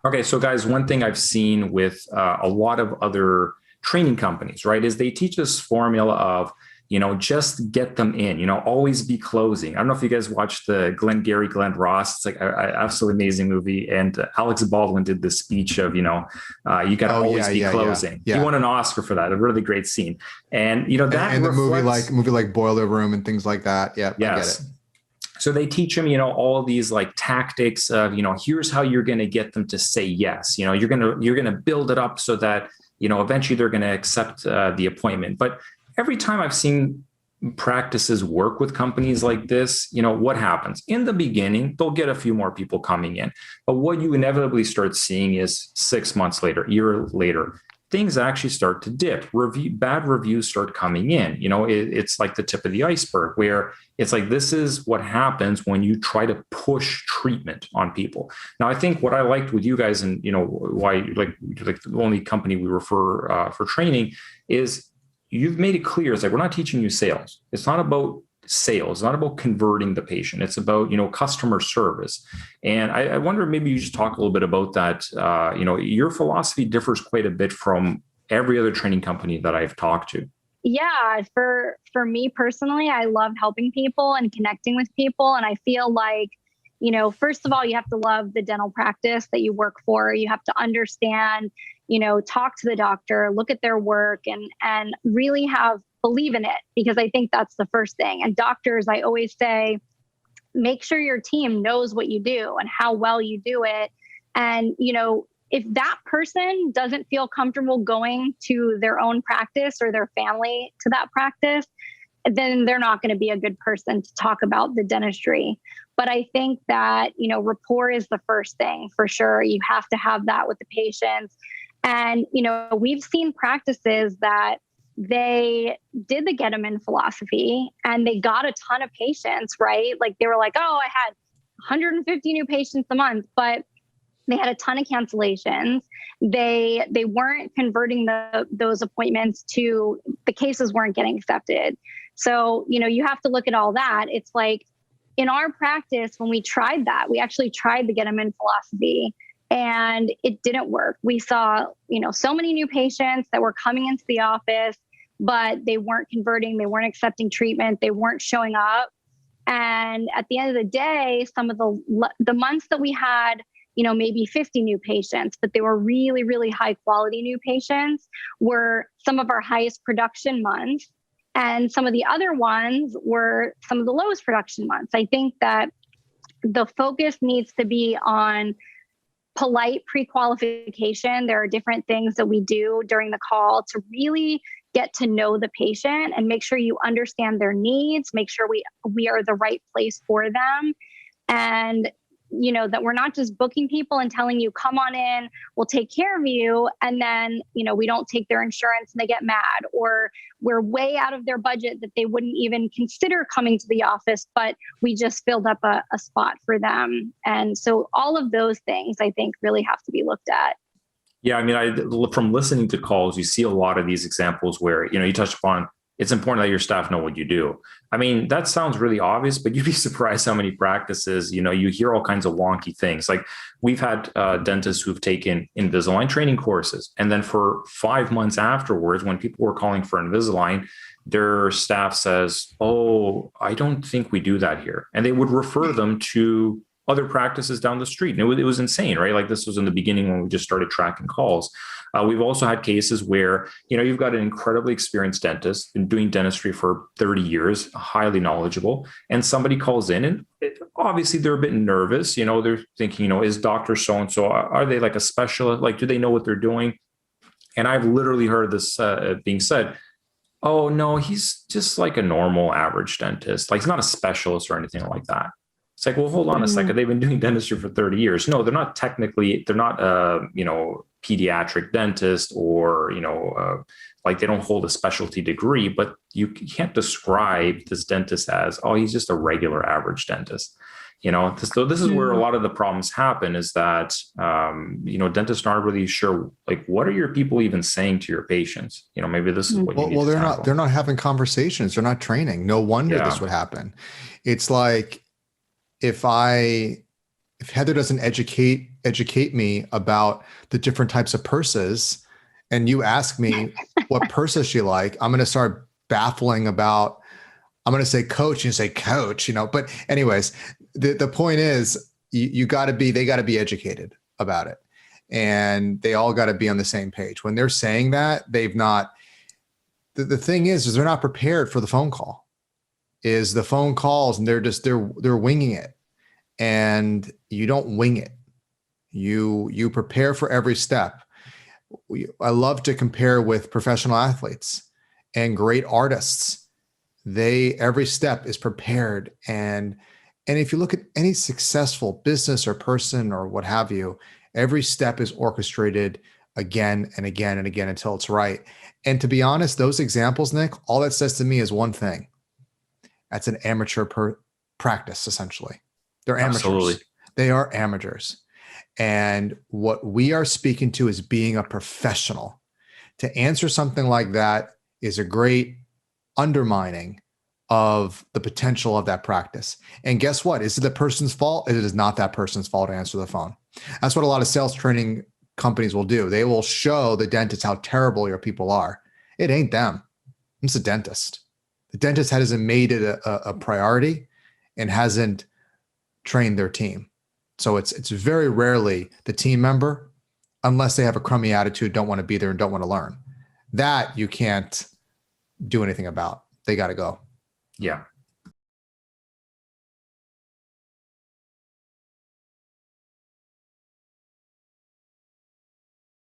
Okay, so guys, one thing I've seen with a lot of other training companies, right, is they teach this formula of, just get them in, always be closing. I don't know if you guys watched the Glenn Ross. It's like an absolutely amazing movie. And Alex Baldwin did this speech of, you got to Oh always yeah, be yeah, yeah, closing. He yeah. won an Oscar for that. A really great scene. And, that And the reflects, movie like Boiler Room and things like that. Yep, I get it. yes. So they teach them, all these like tactics of, here's how you're going to get them to say yes. You're going to build it up so that, eventually they're going to accept the appointment. But every time I've seen practices work with companies like this, what happens in the beginning, they'll get a few more people coming in. But what you inevitably start seeing is 6 months later, year later, things actually start to dip. Bad reviews start coming in. It's like the tip of the iceberg where it's like, this is what happens when you try to push treatment on people. Now, I think what I liked with you guys, and why like the only company we refer for training, is you've made it clear. It's like, we're not teaching you sales. It's not about sales. It's not about converting the patient. It's about, customer service. And I wonder, maybe you just talk a little bit about that. Your philosophy differs quite a bit from every other training company that I've talked to. Yeah, for me personally, I love helping people and connecting with people. And I feel like, first of all, you have to love the dental practice that you work for. You have to understand, talk to the doctor, look at their work, and really believe in it, because I think that's the first thing. And doctors, I always say, make sure your team knows what you do and how well you do it. And, if that person doesn't feel comfortable going to their own practice or their family to that practice, then they're not going to be a good person to talk about the dentistry. But I think that, rapport is the first thing for sure. You have to have that with the patients. And, we've seen practices that they did the get them in philosophy and they got a ton of patients, right? Like they were like, oh, I had 150 new patients a month, but they had a ton of cancellations. They weren't converting those appointments to, the cases weren't getting accepted. So, you have to look at all that. It's like in our practice, when we tried that, we actually tried the get them in philosophy and it didn't work. We saw, so many new patients that were coming into the office, but they weren't converting. They weren't accepting treatment. They weren't showing up. And at the end of the day, some of the months that we had, maybe 50 new patients, but they were really, really high quality new patients, were some of our highest production months. And some of the other ones were some of the lowest production months. I think that the focus needs to be on polite pre-qualification. There are different things that we do during the call to really get to know the patient and make sure you understand their needs, make sure we are the right place for them. And that we're not just booking people and telling you, come on in, we'll take care of you. And then, we don't take their insurance and they get mad, or we're way out of their budget that they wouldn't even consider coming to the office, but we just filled up a spot for them. And so all of those things, I think, really have to be looked at. Yeah, I mean, from listening to calls, you see a lot of these examples where, you touch upon, it's important that your staff know what you do. I mean, that sounds really obvious, but you'd be surprised how many practices, you hear all kinds of wonky things. Like we've had dentists who've taken Invisalign training courses. And then for 5 months afterwards, when people were calling for Invisalign, their staff says, oh, I don't think we do that here. And they would refer them to other practices down the street. And it was insane, right? Like this was in the beginning when we just started tracking calls. We've also had cases where, you've got an incredibly experienced dentist, been doing dentistry for 30 years, highly knowledgeable, and somebody calls in and obviously they're a bit nervous. They're thinking, is Dr. So-and-so, are they like a specialist? Like, do they know what they're doing? And I've literally heard this being said, oh, no, he's just like a normal average dentist. Like he's not a specialist or anything like that. It's like, well, hold on a second. They've been doing dentistry for 30 years. No, they're not pediatric dentist or, like they don't hold a specialty degree, but you can't describe this dentist as, oh, he's just a regular average dentist. So this is where a lot of the problems happen is that, dentists aren't really sure, like, what are your people even saying to your patients? Maybe this is what you need to tackle. They're not having conversations. They're not training. No wonder this would happen. It's like, if I if Heather doesn't educate me about the different types of purses, and you ask me what purses she like, I'm going to start baffling about, I'm going to say coach, and you say coach, but anyways, the point is they got to be educated about it. And they all got to be on the same page. When they're saying that, they've not, the thing is they're not prepared for the phone call. Is the phone calls and they're winging it. And you don't wing it. You prepare for every step. I love to compare with professional athletes and great artists. Every step is prepared. And if you look at any successful business or person or what have you, every step is orchestrated again and again and again until it's right. And to be honest, those examples, Nick, all that says to me is one thing. That's an amateur practice, essentially. They're amateurs. Absolutely. They are amateurs. And what we are speaking to is being a professional. To answer something like that is a great undermining of the potential of that practice. And guess what? Is it the person's fault? It is not that person's fault to answer the phone. That's what a lot of sales training companies will do. They will show the dentist how terrible your people are. It ain't them. It's a dentist. The dentist hasn't made it a priority and hasn't trained their team. So it's very rarely the team member, unless they have a crummy attitude, don't want to be there and don't want to learn. That you can't do anything about. They got to go. Yeah.